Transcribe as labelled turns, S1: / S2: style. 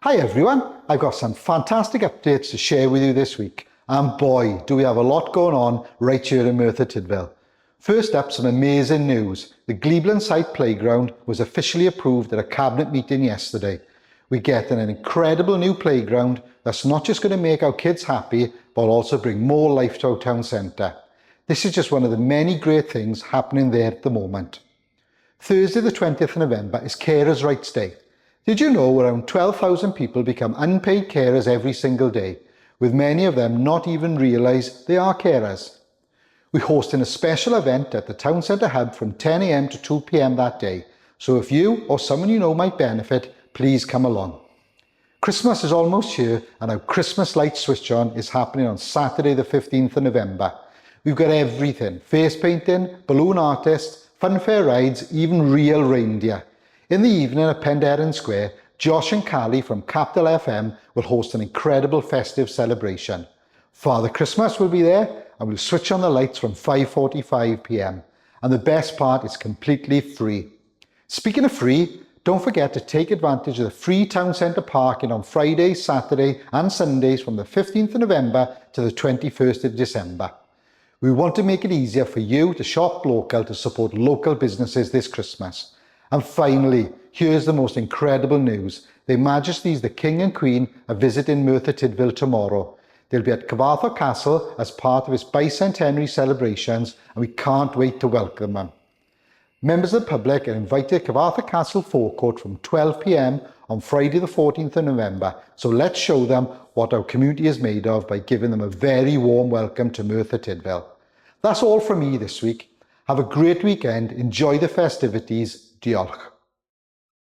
S1: Hi everyone, I've got some fantastic updates to share with you this week, and boy do we have a lot going on right here in Merthyr Tudful. First up, some amazing news. The Gleeblan site playground was officially approved at a cabinet meeting yesterday. We're getting an incredible new playground that's not just going to make our kids happy, but also bring more life to our town centre. This is just one of the many great things happening there at the moment. Thursday the 20th of November is Carers' Rights Day. Did you know around 12,000 people become unpaid carers every single day, with many of them not even realise they are carers? We're hosting a special event at the Town Centre Hub from 10 AM to 2 PM that day, so if you or someone you know might benefit, please come along. Christmas is almost here and our Christmas light switch on is happening on Saturday the 15th of November. We've got everything: face painting, balloon artists, funfair rides, even real reindeer. In the evening at Penderyn Square, Josh and Callie from Capital FM will host an incredible festive celebration. Father Christmas will be there and we'll switch on the lights from 5:45 PM. And the best part, is completely free. Speaking of free, don't forget to take advantage of the free town centre parking on Fridays, Saturday and Sundays from the 15th of November to the 21st of December. We want to make it easier for you to shop local to support local businesses this Christmas. And finally, here's the most incredible news. Their Majesties the King and Queen are visiting Merthyr Tudful tomorrow. They'll be at Gofalwyr Castle as part of its bicentenary celebrations, and we can't wait to welcome them. Members of the public are invited to Gofalwyr Castle forecourt from 12 PM on Friday the 14th of November, so let's show them what our community is made of by giving them a very warm welcome to Merthyr Tudful. That's all from me this week. Have a great weekend, enjoy the festivities. Diolch.